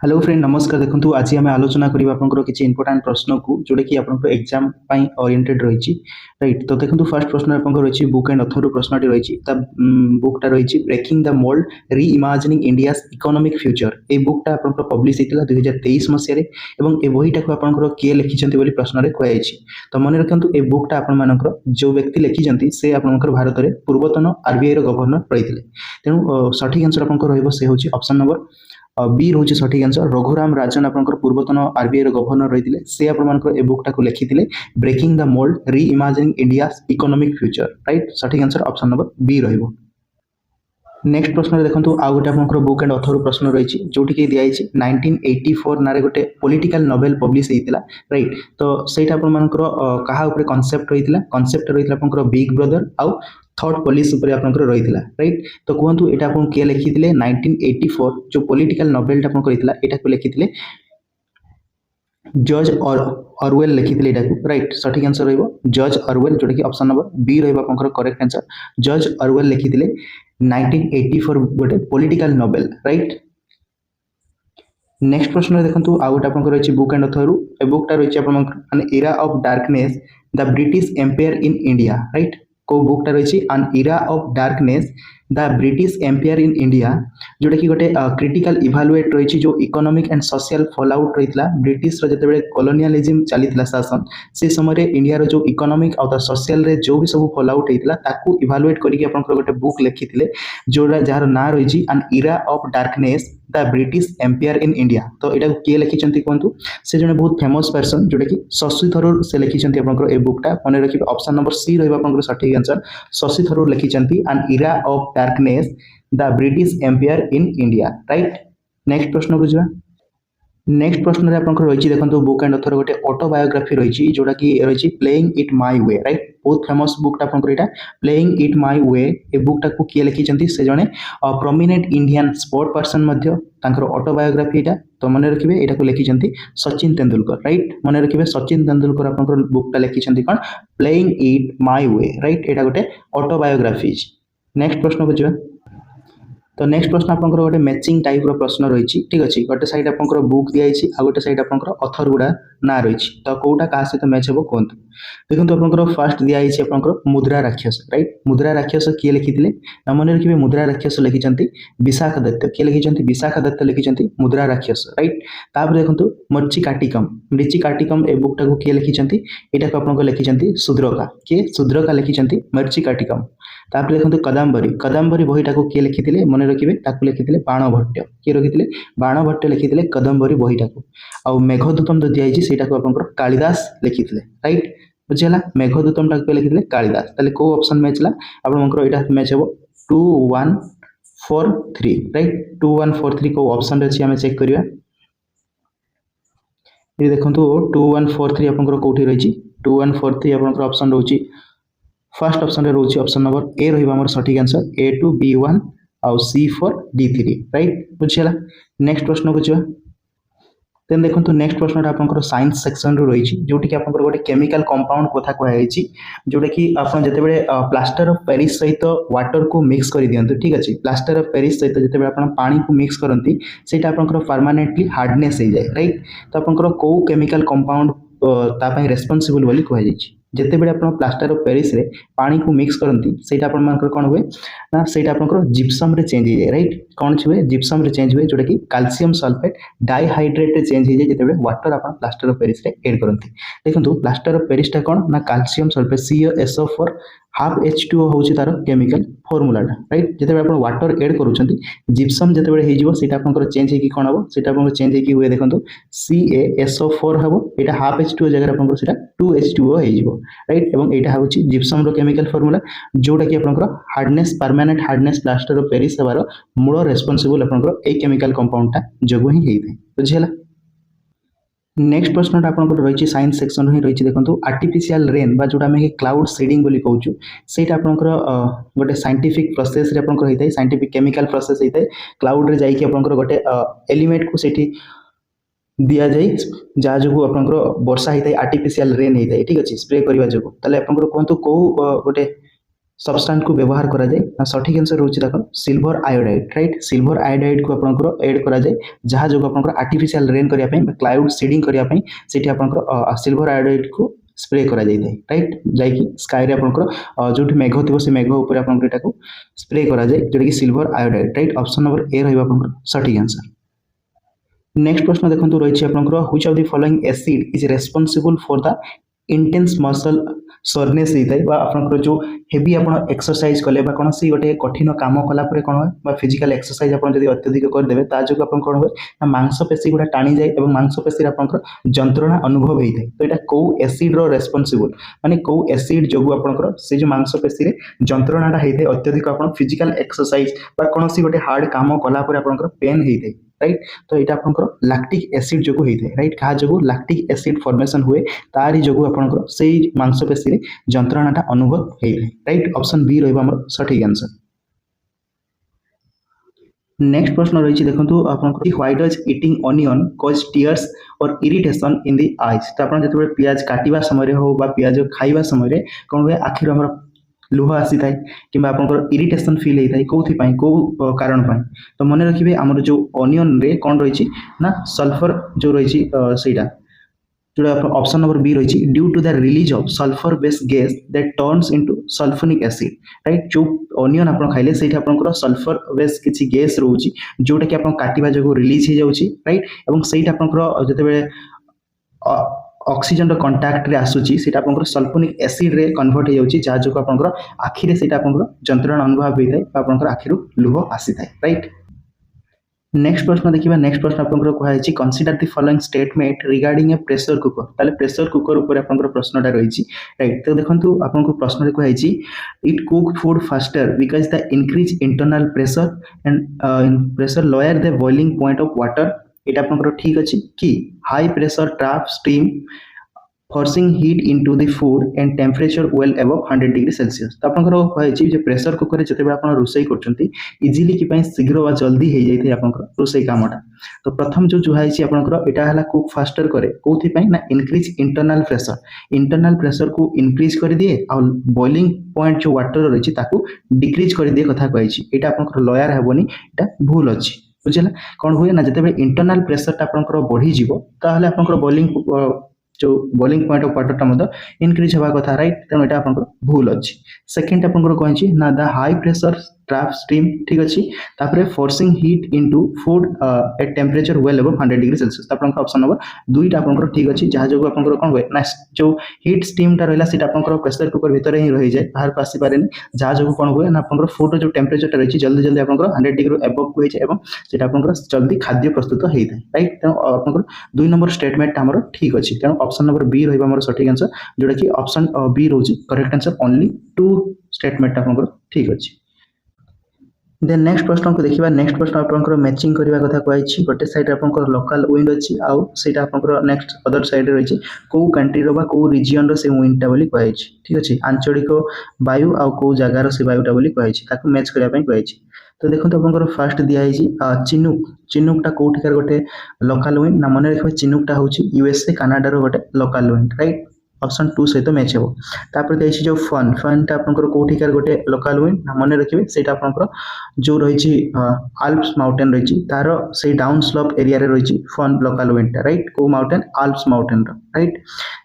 Hello friend नमस्कार देखंतु आज आम आलोचना करबा आपनकर किछि इंपोर्टेंट प्रश्न को जोडे कि आपनकर एग्जाम पई ओरिएंटेड रहिछि राइट। तो देखंतु फर्स्ट प्रश्न आपनकर रहिछि बुक एंड ऑथर प्रश्नटी रहिछि ता बुकटा रहिछि breaking the mold reimagining India's economic future. ए बुकटा आपनकर पब्लिश हेतिला 2023 मसिया रे एवं ए बहिटा को आपनकर के लिखिछन्ति बोली प्रश्न रे कहैछि। तो मन रखंतु ए बुकटा आपन मानकर जो व्यक्ति लिखिछन्ति से आपनकर भारत रे पूर्वतन आरबीआई रो गवर्नर रहिथिले। तेनु सठिक आंसर आपनकर रहइबो से होछि ऑप्शन नंबर बी रोचे सठिक आंसर। रघुराम राजन आपनकर पूर्वतन आरबीआई गवर्नर रही से आपनकर ए बुकटा को लिखिथिले breaking the mold reimagining India economic future right. सठिक आंसर ऑप्शन नंबर बी रहिबो। नेक्स्ट प्रश्न देखो आउ गोटे आपनकर बुक एंड ऑथर प्रश्न रही जोटि कि दिया 1984 ना गोटे पॉलिटिकल नोवेल पब्लिश होता राइट। तो सहीटा आपनकर कहा ऊपर कॉन्सेप्ट रही कॉन्सेप्ट रही आपनकर बिग ब्रदर आउ थॉट पुलिस ऊपर आपनकर रही राइट। तो कहतु यहाँ आपन किए लिखिथिले 1984 जो पॉलिटिकल नोवेलटा आपन करथिला एटा को लिखिथिले जज और ऑरवेल लिखिथिले एटा को राइट। सठिक आंसर रहइबो जज ऑरवेल जोटा कि ऑप्शन नंबर बी रहइबो आपनकर करेक्ट आंसर। जज ऑरवेल लिखिथिले 1984 गोटे पॉलिटिकल नोवेल राइट। नेक्स्ट प्रश्न देखंतु आउ गोटे आपनकर रही बुक एंड ऑथर ए बुकटा रही आपन an era of darkness the British empire in India right. को बुकटा रही an era of darkness the British empire in India जोटा कि गोटे क्रिटिकल इभालुएट रही जो इकोनॉमिक एंड सोशल फॉलआउट रही ब्रिटिश जिते कॉलोनियलिज्म चली शासन से समय इंडिया जो इकोनॉमिक और सोशल रे जो भी सब फॉलआउट होता इभालुएट करके गोटे बुक लिखिथिले जोड़ा जार ना रही an era of darkness the British empire in India. तो यहाँ किए लिखिं कहतु से जड़े बहुत फेमस पर्सन जोटा कि शशि थरूर से लिखिं आपंकर ए बुकटा मन रखिए ऑप्शन नंबर सी रहा सठिक आंसर। शशि थरूर लिखिं an era of darkness the British empire in India right. Next प्रश्न को जा नेक्स्ट प्रश्न में आपंकर रही देखो बुक एंड ऑथर गोटे ऑटोबायोग्राफी रही जोटा कि रही playing it my way right. बहुत फेमस बुकटा आपंकर यहाँ प्लेइंग इट माय वे ए बुकटा को किए लिखिं से जड़े prominent Indian sport person autobiography यहाँ। तो मन रखिए यहाँ को लिखिं सचिन तेंदुलकर राइट। मन रखिए सचिन तेंदुलकर आपंकर बुकटा लिखिं कौन playing it my way right. यहाँ गोटे ऑटोबायोग्राफी। नेक्स्ट प्रश्न को जा तो नेक्स्ट प्रश्न आपंकर गोटे मैचिंग टाइप प्रश्न रही ठीक अच्छे। गोटे साइड आपंकर बुक दिखाई आ गोटे साइड आपंकर ऑथर गुड़ा ना रही तो कौटा क्या सहित मैच हे कहतु। देखो आपंकर फास्ट दिखाई आपंकर मुद्रा राक्षस राइट। मुद्रा राक्षस किए लिखिते ना मन रखिए मुद्रा राक्षस लिखिं विशाखा दत्त किए लिखिं विशाखा दत्त लिखिं मुद्रा राक्षस राइट। तापर देखो मृची काटिकम ए बुकटा को किए लिखिं यहाँ को आप लिखिं शूद्रका किए शूद्रका लिखिं मर्ची काटिकम। तापर देखो कदम्बरी कदम्बरी बहीटा को किए लिखिते मन रखिए लिखिते बाणभट्ट किए रखिते बाणभट्ट लिखिते कदम्बरी बहीटा को। आउ मेघदूतम जो दिखाई से कालिदास लिखिते राइट बुझीगला। मेघदूतम टाक लिखिते कालिदास ताले को ऑप्शन मैच ला आपनकर एटा मैच हे 2143 राइट। 2143 को ऑप्शन रे अछि हमें चेक करिया ये देखंतु 2143 आपनकर कोठी रही 2143 आपनकर ऑप्शन रहउची फर्स्ट ऑप्शन रे रहउची ऑप्शन नंबर ए रहिबा हमर सठिक आंसर A2 B1 आउ C4 D3 राइट बुझीगला। नेक्स्ट प्रश्न को जा देन देखो नेक्स्ट प्रश्न आपंकर साइंस सेक्शन रू रही जोटि कि आपंकर गोटे केमिकल कंपाउंड कथा कहई जोटा कि आप जिते प्लास्टर ऑफ पेरिस सहित वाटर को मिक्स कर दियंतु ठीक अच्छे। प्लास्टर ऑफ पेरिस सहित जिते आप पानी को मिक्स करती सेटा आपंकर परमानेंटली हार्डनेस हो जाए राइट। तो आपंकर को केमिकल कंपाउंड तापाई रेस्पॉन्सिबल बोली कहई जिते बड़े आप प्लास्टर ऑफ पेरिस रे पानी को मिक्स करती सेटा आपंकर कौन हुए ना सेटा आपंकर जिप्सम रे चेंज हो जाए राइट। कौन हुए जिप्सम रे चेंज हुए जोटा कि कैल्शियम सल्फेट डाइहाइड्रेट रे चेंज हो जाए जिते वाटर आप प्लास्टर ऑफ पेरिस रे ऐड करती। देखो प्लास्टर ऑफ पेरिस टा कौन ना calcium sulphate CaSO4 half H2O होची तार केमिकल फॉर्मूला राइट। जिते आप वाटर ऐड करूछंती जिप्सम जिते बड़े हेजिवो सेटा आपनकर चेंज हेकी कोन हबो सेटा आपनकर चेंज हेकी हुए देखंतु CaSO4 हबो एटा हाफ H2O जगह आपनकर सेटा 2H2O हेजिवो राइट। एवं एटा होची जिप्सम रो केमिकल फॉर्मूला जोटा कि आपनकर hardness permanent hardness plaster of Paris हेबार मूल रेस्पॉन्सिबल आपनकर ए केमिकल कंपाउंड टा जगो ही हेइथे बुझियला। नेक्स्ट प्रश्न आपंकर रही साइंस सेक्शन ही रही देखो आर्टिफिशियल रेन बा जोटा आम क्लाउड सीडिंग बोली कहूँ से आपंकर गोटे साइंटिफिक प्रोसेस रे आपंकर होता है साइंटिफिक केमिकल प्रोसेस होता है क्लाउड रे जाइए आपंकर गोटे एलिमेंट को सेठी दिया जाए जहाँ जो आपंकर वर्षा होता है आर्टिफिशियल रेन होता है ठीक अच्छे स्प्रे करने जो कहतु कौ गोटे सब्सटेंस को व्यवहार करा जाए ना सठिक आंसर होची देखो silver iodide right silver iodide को आपनकर ऐड करा जाए जहाँ जो आपनकर आर्टिफिशियल रेन करिया पई क्लाउड सीडिंग करिया पई सेठी आपनकर सिल्वर आयोडाइड को स्प्रे करा जाए राइट जाइए स्काई रे आपनकर जो मेघ थी से मेघ ऊपर आपनकर एटा को स्प्रे करा जाए जोटा कि silver iodide right option number A रहइबा आपनकर सठिक आंसर नेक्स्ट प्रश्न देखो रही आपंकर which of the following acid is responsible for the intense muscle soreness होता है आपंकर जो हेवी आप एक्सरसाइज कले कौन सी गोटे कठिन काम कलापर कौन है फिजिकल एक्सरसाइज आप अत्यधिक करदे जो आप कौन हुए ना मांसपेशी गुड़ा टाणी जाए और मांसपेशी आपंकर जंत्रणा अनुभव होता है तो यहाँ कौ एसिड रेस्पॉन्सिबल माने कौ एसिड जो आपंकर से जो मांसपेशी जंत्रणाटा होता है अत्यधिक आप फिजिकल एक्सरसाइज कौन सी गोटे हार्ड काम कलापर आपंकर पेन होता है राइट तो यहाँ आपंकर लैक्टिक एसिड जो होता है राइट क्या जो लैक्टिक एसिड फॉर्मेशन हुए तारी जो आपंकर से मांसपेशी जंत्रणाटा अनुभव होता है राइट ऑप्शन बी रहा सठिक आंसर नेक्स्ट प्रश्न रही देखो आपको why does eating onion cause tears और इरिटेशन इन दी आईज तो आप जो पियाज काटिबा समय हो पियाज खाइबा समय कौन हुए आखिर आम लुह आसी था कि आप इरिटेशन फिल होता है कौन कौ कारण तो मन रखिए आमर जो ऑनियन रे कौन रही ना सल्फर जो रही जोड़ा ऑप्शन नंबर बी रही due to the release of sulphur based gas that turns into sulphonic acid right जो ऑनियन आप खाइले से सल्फर बेस्ड किसी गैस रोचे जोटा कि आप काटिबा जो रिलीज हो जाऊँगी राइट और सहीटा आपंकर जिते ऑक्सीजन कंटाक्ट रे आसूची सेटा आपंकर सल्फोनिक एसिड रे कन्वर्ट हो जाऊँगी जहाँ जो आपंकर आखिरे सेटा आपंकर जंत्रणा अनुभव होता है आपंकर आखिर लुह आसी था राइट नेक्स्ट प्रश्न देखिए नेक्स्ट प्रश्न आपंकर कहुई consider the following statement regarding a pressure cooker ताले प्रेशर कुकर ऊपर आपंकर प्रश्नटा रही राइट तो देखो आपको प्रश्न कहुई it cook food faster because the increase internal pressure and pressure lower the boiling point of water ये आपंकर ठीक अच्छे कि high pressure trap steam forcing heat into the food and temperature well above 100 degree Celsius तो आपंकर कहुई जो pressure cooker जिते आप रोषे कर इजिली कि शीघ्र व जल्दी हो जाए आपंकर रोषे कामटा तो प्रथम जो जुहाई आपंकर यहाँ कुक फास्टर करे कौन ना इनक्रीज इंटरनल प्रेशर को इनक्रीज कर दिए आ बॉइलिंग पॉइंट जो वाटर रही डिक्रीज कर दिए कथा कही यहाँ आपंकर लयर हेनी यहाँ भूल अच्छी बुझेगा कौन हुए ना जिते इंटरनल प्रेशर आपंकर बढ़ीज ताहले आपंकर बॉइलिंग जो boiling point of water increase हवा कथा राइट तेणु यहाँ आपंकर भूल अच्छी सेकेंड आपंकर कही ना the high pressure trap steam ठीक अच्छे तापर forcing heat into food at temperature well above 100 degree Celsius आप ऑप्शन नंबर दुईटा आपंकर ठीक अच्छे जहाँ जो आपंकर कौन हुए ना जो हीट स्टीमटा रहा है आपंकर प्रेशर कुकर भितर ही रही जाए बाहर को आसी पारे जहाँ जो कौन हुए ना आपंकर फूड जो टेम्परेचर रही जल्दी जल्दी आपंकर 100 डिग्री एबव हो जाए आपंकर जल्दी खाद्य प्रस्तुत होता है राइट तेणु आपंकर 2 नंबर स्टेटमेंट आमर ठीक अच्छे तेणु ऑप्शन नंबर बी रहा सठिक आंसर जोटा कि ऑप्शन बी रोज करेक्ट आंसर ओनली 2 स्टेटमेंट आपंकर ठीक अच्छे देन नेक्स्ट प्रश्न को देखिए नेक्स्ट प्रश्न आपंकर मैचिंग करने कथा कही गोटे साइड आपंकर लोकल विंड अच्छी आउ से आपंकर नेक्स्ट अदर साइड रही कौ कंट्रीर कौ रिजियन से विंडटा बोली कही ठीक अच्छे आंचलिक वायु आउ कौ जगार से वायुटा बोली कही मैच करने कही तो देखो आपंकर फास्ट दिखाई चिनुक चिनुकटा कौटिकार गोटे लोकल विंड ना मन रखिए चिनुकटा हूँ यूएसए कनाडार गोटे लोकल विंड राइट ऑप्शन 2 सहित मैच हो तापर देखिए जो फन फनटा आपंकर कौटिकार गोटे लोकल विंड ना मन रखिए सेटा आपंकर जो रही आल्प्स माउंटेन रही तार से डाउन स्लोप एरिया रे रही फन लोकल विंडटा राइट को mountain Alps mountain right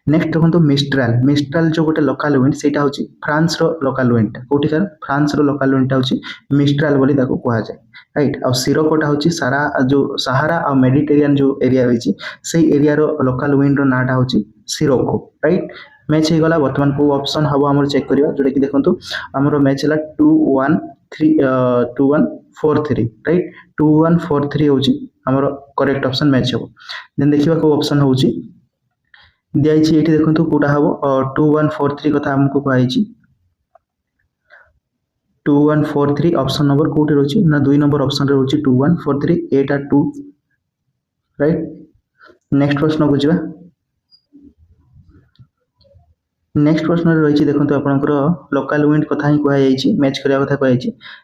next देखो मिस्ट्राल मिस्ट्राल जो गोटे लोकल विंड सेटा हूँ फ्रांस रो लोकल विंडटा कौटिकार फ्रांस रो लोकल विंडटा हूँ मिस्ट्राल बोली ताको कहा जाए राइट आ सिरोकोटा हूँ सारा जो सहारा आ मेडिटेरियन जो एरिया रही से एरिया रो लोकल विंड रो नाटा हूँ सिरोको राइट मैच हो गला बर्तमान को ऑप्शन हम आम चेक करवा जोटा कि देखो आमर मैच है 2143 राइट 2143 हूँ आमर करेक्ट ऑप्शन मैच हो देन देखा को ऑप्शन हूँ दिखाई ये देखो कौटा हम 2143 कथा आमको कही 2143 ऑप्शन नंबर कौटी रही ना 2 नंबर ऑप्शन रही 2143 एटा 2 राइट नेक्स्ट प्रश्न को जावा नेक्स्ट प्रश्न रही देखो आपंकर लोकाल विंड कथा ही कहुई मैच करने कथा कहुई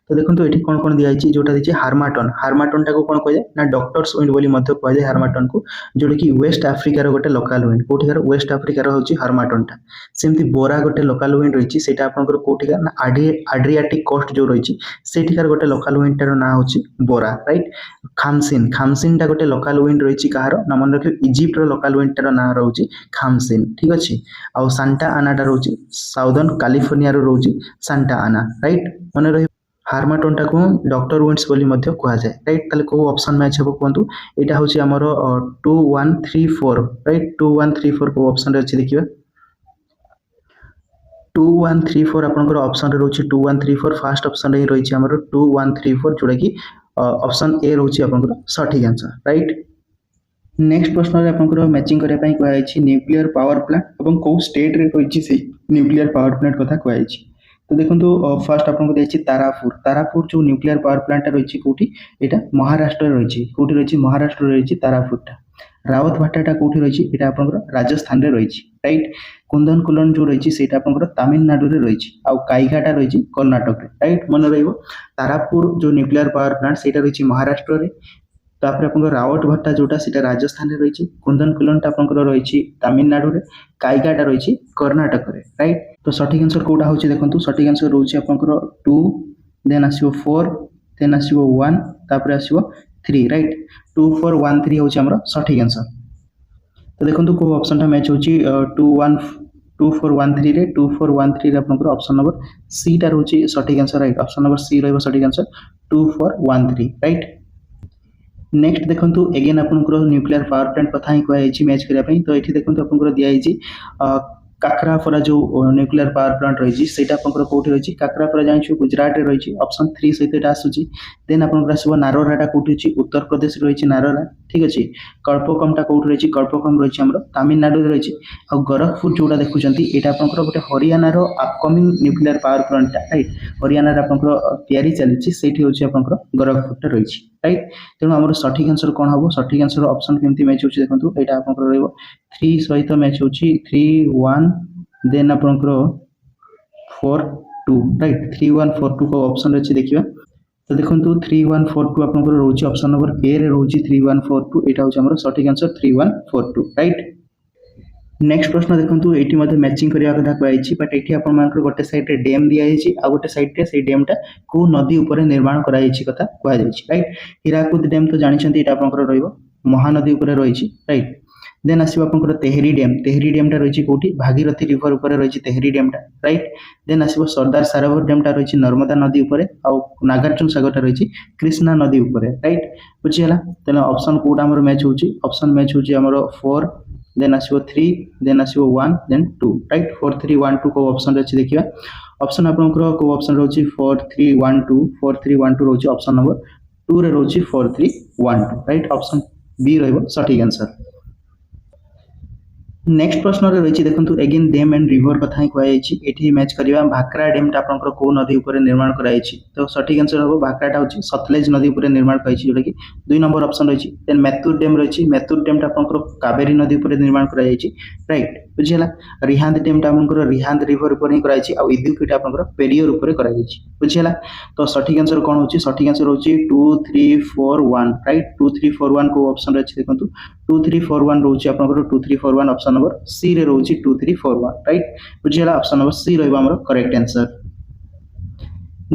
तो देखो ये कौन कौन दिखाई जोटा देखिए हार्माटन हार्माटन टाक कौन कह ना डॉक्टर्स विंड बोली कहुए हार्माटन को जोटा कि वेस्ट आफ्रिकार गोटे लोकाल विंड कौटिकार वेस्ट आफ्रिकार हूँ हार्माटनटा सेमती बोरा गोटे लोकाल विंड रही है आपंकर कौटिकार ना आड्रियाटिक कोस्ट जो रही है गोटे लोकाल विंडटार ना हूँ बोरा राइट खामसिन खामसिनटा गोटे लोकाल विंड रही कहार ना मन रख इजिप्टर लोकाल विंडटार ना रोचे खामसिन ठीक अच्छे आउ सांटा आनाटा रोचे साउदर्न कैलिफोर्निया रोचे सांटा आना राइट मन रही हार्माटन टाक डॉक्टर विंड्स बोली कहुए राइट ताले को ऑप्शन मैच हे कहतु यहाँ हूँ आमर 2134 राइट 2134 को ऑप्शन रे अच्छी देखिए 2134 आपंकर ऑप्शन रे रोचे 2134 फास्ट ऑप्शन रे रही है 2134 जोटा कि ऑप्शन ए रोचे आपंकर सठिक आंसर राइट नेक्स्ट प्रश्न में आपंकर मैचिंग करने कहुई न्यूक्लियर पावर प्लांट और कौ स्टेट रे रही से न्यूक्लियर पावर प्लांट कथा कहुई तो देखो फास्ट आपको देखिए तारापुर तारापुर जो न्यूक्लियर पावर प्लांट रही कौटी यहाँ महाराष्ट्र रही कौटी रही महाराष्ट्र रही तारापुरटा रावत भाटाटा कौटी रही है आप राजस्थान में रही राइट कुंदन कुलन जो रही है आपंकर तमिलनाडु में रही आउ काईगाटा रही कर्णाटक राइट मन तारापुर जो न्यूक्लियर पावर प्लांट से रही महाराष्ट्र में तापर आपंकर रावत भट्टा जोटा सीटा राजस्थान में रही कुंदन कुलनटा आपंकर रही तमिलनाडु में काईगाटा रही कर्णाटक में राइट तो सठिक आंसर कौटा हूँ देखो सठिक आंसर रोचे आपंकर 2 देन आसो 4 देन आसो 1 तापर आसो 3 राइट 2413 हूँ आमर सठिक आंसर तो देखो कौ ऑप्शन टा मैच होची 2413 रे 2413 रे आपनकर ऑप्शन नंबर सी टा रोची सठिक answer right option number C रहइबो सठिक आंसर 2413 राइट नेक्स्ट देखो एगेन आपंकर न्यूक्लियर पावर प्लांट कथा ही कहुई मैच करने तो ये देखो आपंकर दिखाई काकरापरा जो न्यूक्लियर पावर प्लांट रही है आपंकर कौटी रही काकरापरा जानी गुजरात रही ऑप्शन 3 सहित आसूसी देन आपंकर आसो नारोराटा कौटी रही उत्तर प्रदेश रही नारोरा ठीक अच्छे कल्पकमटा कौटी रही कल्पकम रही आम तमिलनाडु रही और गोरखपुर जोड़ा देखुं यहाँ आपंकर गोटे हरियाणार upcoming nuclear power Plantae right हरियाणार आपंकर या चली हूँ आपंकर गोरखपुरटा रही राइट तेणु आम सठिक आंसर कौन हम सठिक आंसर ऑप्शन केमती मैच हो देखो यहाँ आप 3 सहित मैच हो 3 1 देन आपंकर 4 2 राइट 3142 को ऑप्शन अच्छे देखिए तो देखो 3142 आपंकर रोचे ऑप्शन नंबर ए रे रोचे 3142 यहाँ हूँ सठिक आंसर 3142 राइट नेक्स्ट प्रश्न देखो ये मैचिंग करने कथा कहुई बट ये आप गोटे सैड्रे डैम दिखाई आ गोटे सैड्रे से डैमटा कौ नदी उपर निर्माण कराई कथा कहुई राइट हीराकुद डैम तो जानते यहाँ आप महानदी उपर रही राइट देन आसो आप तेहरी डैमटा रही कौटी भागीरथी रिवर उपर रही तेहरी डैमटा राइट देन आसो सरदार सारोवर डैमटा रही नर्मदा नदी उपर आउ नागार्जुन सागरटा रही कृष्णा नदी उपर राइट बुझीगला तेना ऑप्शन कौटा आम मैच हो ऑप्शन मैच हो 4 देन आसो 3 देन आसो 1 देन 2 राइट 4 3 1 2 को ऑप्शन अच्छे देखिए ऑप्शन आपंकर को ऑप्शन रही 4 3 1 2 4 3 1 2 रही ऑप्शन नंबर 2 रे रही 4 3 1 2 राइट ऑप्शन बी रहिबो सठिक आंसर नेक्स्ट प्रश्न रही देखो एगेन डैम एंड रिवर कथा ही कहुई ये मैच करवा भाकरा डैमटा आपंकर कौ नदी उपर निर्माण कराई तो सठिक आंसर हम भाकराटा हूँ सतलेज नदी उपर निर्माण कराई जोटा कि 2 नंबर ऑप्शन रही देन मैथुर डैम रही मैथुर डैमटा आपंकर कावेरी नदी उपर निर्माण कराई राइट बुझीगला रिहांद डैमटा आपंकर रिहांद रिवर उपर ही कराई आउ इदुकिटा आपंकर पेरियर उपर कराई बुझीगला तो सठिक आंसर कौन हो सठिक आंसर हूँ 2 3 4 1 राइट 2 3 4 1 को ऑप्शन अच्छे देखो 2 3 4 1 रोचे आपंकर 2 3 4 1 ऑप्शन नंबर सी रे रोची 2 3 4 1 राइट बुझीगला ऑप्शन नंबर सी रहिबा हमर करेक्ट आंसर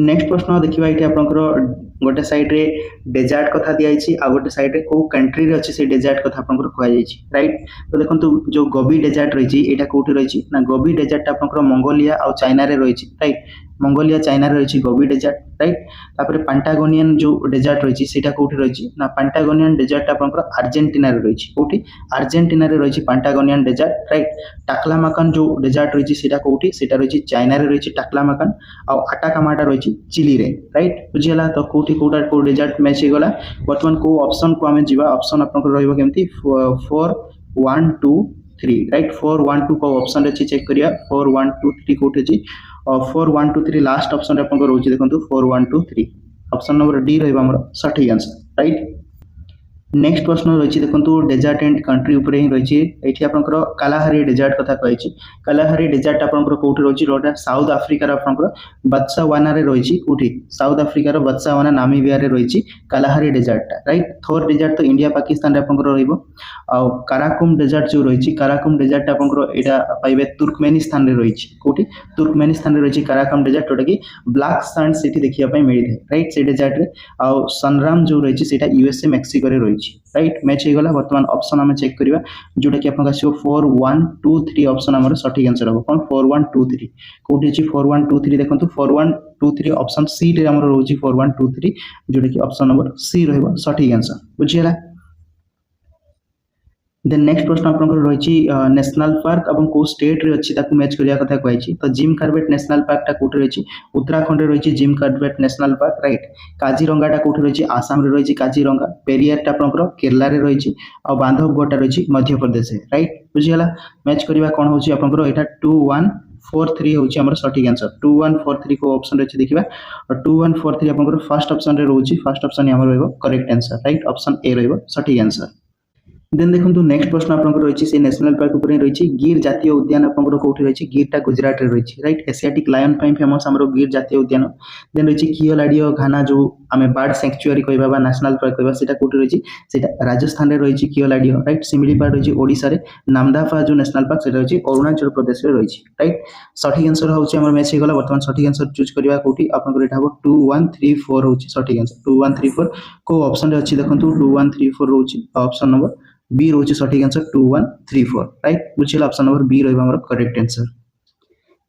नेक्स्ट प्रश्न देखिबा इठी आपनकर गोटे साइड रे डेजर्ट कथा दियाइछि आ गोटे साइड रे को कंट्री रे अछि से डेजर्ट कथा आपनकर कहै जाइछि राइट तो देखंतु जो गोबी डेजर्ट रहिछि एटा कोठी रहिछि ना गोबी डेजर्ट आपनकर मंगोलिया आ चाइना रे रहिछि राइट मंगोलिया चाइना रे रहिछि गोबी डेजर्ट राइट तापर पैंटागोनियन जो डेजर्ट रहिछि सेटा कोठी रहिछि ना पैंटागोनियन डेजर्ट आपनकर अर्जेंटीना रे रहिछि कोठी अर्जेंटीना रे रहिछि पैंटागोनियन डेजर्ट राइट टाक्लामाकान जो डेजर्ट रहिछि सेटा कोठी सेटा रहिछि चाइना रे रहिछि टाक्लामाकान आ अटाकामाटा रहिछि चिली रे राइट बुझियला तो कोठी कोटा को डेजर्ट मैच गला वर्तमान को ऑप्शन को हमें जीवा ऑप्शन आपनकर रहइबो केमती 4 1 2 3 राइट 4 1 2 को ऑप्शन रे चेक करिया 4 1 2 3 कोठी छी और 4 1 2 3 लास्ट ऑप्शन रे आपनकर रहउछि देखंतु 4 1 2 3 ऑप्शन नंबर डी रहइबो हमर सठिक आंसर राइट नेक्स्ट प्रश्न रही देखो डेजर्ट एंड कंट्री उपर ही रही ये आपंकर कालाहारी डेजर्ट कथा कही कालाहारी डेजर्ट आपंकर कौटी रही साउथ आफ्रिकार आपंकर बत्सावाना रही कौटी साउथ आफ्रिकार बत्सावाना नामीबिया रही कालाहारी डेजर्टा राइट थोर डेजर्ट तो इंडिया पाकिस्तान आपंकर काराकुम डेजर्ट जो रही काराकुम डेजर्ट आपंकर यहाँ पाइबे तुर्कमेनिस्तान रही कौटी तुर्कमेनिस्तान रही काराकुम डेजर्ट जोटा कि ब्लैक सैंड से देखा मिलता है राइट से डेजर्ट रे आउ सनराम जो रही यूएसए मेक्सिको रही राइट मैच हो गला बर्तमान ऑप्शन आम चेक करवा जोटा कि आपको आसो 4 1 2 3 ऑप्शन आम सठिक आंसर हम कौन 4 1 2 3 कौटी अच्छी 4 1 2 3 देखो 4 1 2 3 ऑप्शन सी रे आम रोची 4 1 2 3 जोटा कि ऑप्शन नंबर सी रहिबो सठिक आंसर बुझियला देन नेक्स्ट प्रश्न आपंकर रही नेशनल पार्क और कौ स्टेट रे अच्छी मैच करने कथा कही तो जिम कार्बेट नेशनल पार्क टा कौट रही उत्तराखंड रही Jim Corbett national park right Kaziranga कौट रही आसाम रही काजीरंगा पेरियार आपंकर केरला रही और बांधवगढ़ रही मध्य प्रदेश राइट बुझीगला मैच करवा कौन हो यहाँ 2 1 4 3 हूँ सठिक आंसर 2 1 4 3 को ऑप्शन अच्छे देखा और 2 1 4 3 आप फर्स्ट ऑप्शन रोचे first option correct answer right option A रठिक आंसर देन देखो नेक्स्ट प्रश्न आपंकर रही नेशनल पार्क उपर रही गिर जातीय उद्यान आपंकर कौटी रही गिरटा गुजरात रे रही राइट एशियाटिक लायन फेमस आम गिर जातीय उद्यान देन रही कियोलाडियो घाना जो आम बर्ड सैंक्चुअरी कहवा नेशनल पार्क कहवा से कौटी रही राजस्थान रही कियोलाडियो राइट सिमिलीपाल रही ओडिशा रे नामदाफा जो नेशनल पार्क से रही अरुणाचल प्रदेश में रही राइट सठिक आंसर हूँ मैच होगा बर्तमान सठिक आंसर चूज करवा कौटी आपंकर यहाँ 2 1 3 4 हूँ सठिक आंसर 2 1 3 4 को ऑप्शन अच्छी देखो 2 1 3 4 रोचे ऑप्शन नंबर बी रोचे सठिक आंसर 2 1 3 4 राइट बुझे ऑप्शन नंबर बी रहा करेक्ट आंसर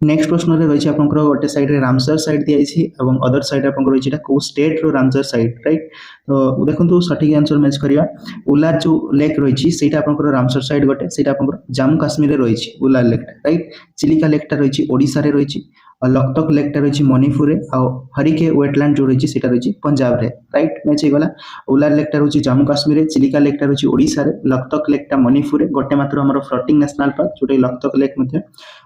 नेक्स्ट प्रश्न रही आपंकर गोटे साइड रे रामसर साइड दिखाई और अदर साइड आप रही कौ स्टेट रो रामसर साइड राइट तो देखो सठिक आंसर मैच करवा उलार जो लेक रही है आपंकर रामसर साइड गोटे से जम्मू काश्मीर रही उलार लेकटा राइट चिलिका लेकटा रही ओडिशा रे रही लकतक लेकटा रही मणिपुर और हरिके वेटलैंड जो रही रही पंजाब रे राइट मैच होगा उलार लेकटा रही जम्मू काश्मीर चिलिका लेकटा रही ओडिशा रे लकतक लेकटा मणिपुर गोटे मात्र आम फ्लोटिंग नेशनल पार्क जो लकतक लेक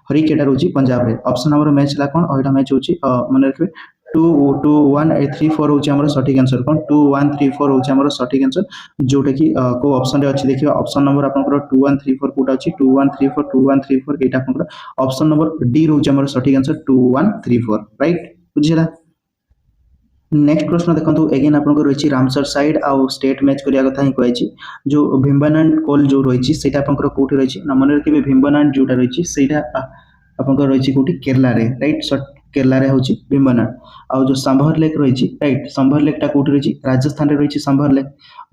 हरिकेटा रही पंजाब रे ऑप्शन नंबर मैच है कौन और मैच हो मन रखिए 2 2 1 3 4 हूँ सठिक आंसर कौन 2 1 3 4 हूँ सठिक आंसर जोटा कि को ऑप्शन रे अच्छी देखिए ऑप्शन नंबर आपंकर 2 1 3 4 कोटा अच्छी 2 1 3 4 2 1 3 4 यहाँ आपंकर ऑप्शन नंबर डी रोचे सठिक आंसर 2 1 3 4 राइट बुझीगला नेक्स्ट प्रश्न देखो एगेन आपको रही रामसर साइड आउ स्टेट मैच करने कथा ही कही जो भीमबनाड कोल जो रही है आपंकर कौटी रही मन रखिए भीमबनाड जोटा रही है आपंकर रही कौटी केरला रे राइट केरला रे हूँ भीमबनाड आउ जो सांभर लेक रही राइट सांभर लेकटा कौटी रही राजस्थान रही सांभर लेक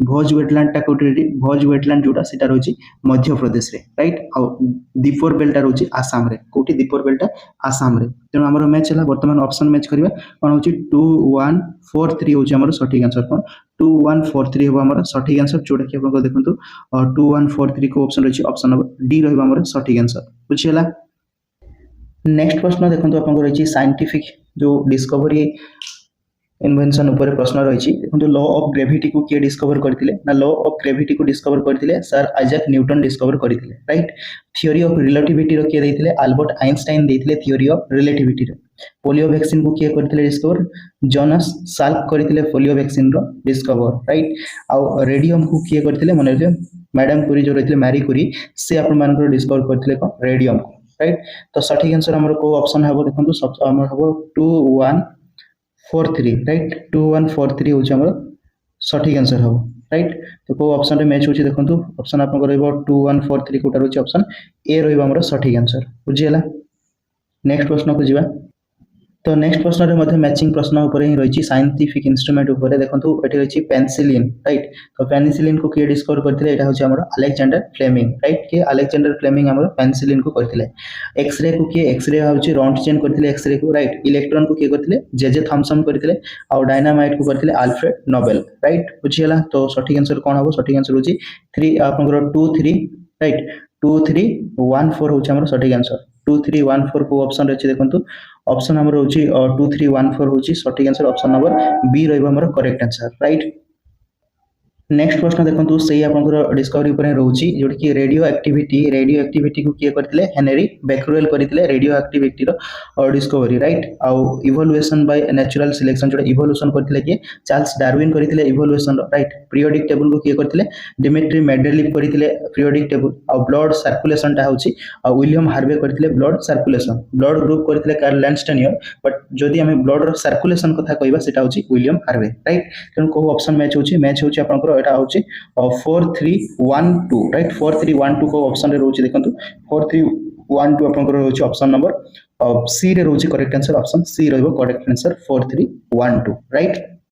भोज वेटलैंड कौटी रही भोज वेटलैंड जोटा से रही मध्य प्रदेश रे राइट आउ दीपर बेलटा रही आसाम रे कौटी दीपर बेलटा आसाम रे तेणु आम मैच है बर्तमान ऑप्शन मैच करवा कौन हो 2 1 4 3 हूँ सठिक आंसर कौन 2 1 4 3 हम सठिक आंसर जोटा कि आप देखो 2 1 4 3 को ऑप्शन रही ऑप्शन नंबर डी रहा सठिक आंसर बुझीगला नेक्स्ट प्रश्न देखो आप रही साइंटिफिक जो डिस्कवरी इन्वेंशन उपर प्रश्न रही देखो लॉ ऑफ ग्रेविटी को किए डिस्कवर करते ना लॉ ऑफ ग्रेविटी को डिस्कवर करते सर आइजैक न्यूटन डिस्कवर करते राइट थ्योरी ऑफ रिलेटिविटी किए देते अल्बर्ट आइंस्टाइन देते theory of relativity polio vaccine को किए करते डिस्कवर जोनास साल्क करते पोलियो वैक्सीन रो डिस्कवर राइट आउ रेडियम को किए करते मन रखिए मैडम कुरी जो रही मैरी कुरी से आप डिस्कवर करते कौन रेडियम को राइट तो सठिक आंसर आम को ऑप्शन हम देखो आम हम 2 1 4 3 राइट 2 1 4 3 हूँ सठिक आंसर हम राइट तो को ऑप्शन रे मैच होची देखो ऑप्शन आपको रहिबो 2 1 4 3 कोटा रही ऑप्शन ए रहिबो सठिक आंसर बुझीगला नेक्स्ट प्रश्न को जीवा तो नेक्स्ट प्रश्न रे मैचिंग प्रश्न उपर ही रही साइंटिफिक इंस्ट्रूमेंट उपर देखो ये रही पेनिसिलिन राइट तो पेनिसिलिन को किए डिस्कवर करते यहाँ हूँ अलेक्जेंडर फ्लेमिंग राइट किए अलेक्जेंडर फ्लेमिंग आम पेनिसिलिन को करते एक्सरे को किए एक्सरे हूँ रॉन्टजेन करते एक्सरे को राइट इलेक्ट्रॉन को किए करते जेजे थॉमसन करते आउ डायनामाइट को करते आल्फ्रेड नोबेल राइट बुझीगला तो सठिक आंसर कौन हम सठिक आंसर हूँ 3 आप 2 3 राइट 2 3 1 4 हूँ सठिक आंसर 2 3 1 4 को ऑप्शन रही देखो ऑप्शन नंबर हूँ 2 3 1 4 हूँ सठिक आंसर ऑप्शन नंबर बी रहा करेक्ट आंसर राइट नेक्स्ट प्रश्न देखो से आपंकर डिस्कवरी रोचे जोटा कि रेडियो एक्टिविटी को किए करते हेनरी बेक्युरेल करते रेडियो एक्टिविटी डिस्कवरी राइट आउ इवोल्यूएशन बाय नेचुरल सिलेक्शन जो इवोल्यूशन करते किए चार्ल्स डार्विन करते इवोल्यूएशन राइट पीरियोडिक टेबल को किए करते डिमिट्री मेंडेलिव करते पीरियोडिक टेबल आउ ब्लड सर्कुलेशन टा होची आउ विलियम हार्वे करते ब्लड सर्कुलेशन ब्लड ग्रुप करते कार्ल लैंडस्टेनियर बट जदि आम ब्लड सर्कुलेशन कथा कहबा सेटा होची विलियम हार्वे राइट तेणु को ऑप्शन मैच होची आपनकर एटा होची 4312 राइट 4312 को ऑप्शन रे रोची देखंतु 4312 आपनकर होची ऑप्शन नंबर सी रे रोची करेक्ट आंसर ऑप्शन सी रहइबो करेक्ट आंसर 4312 राइट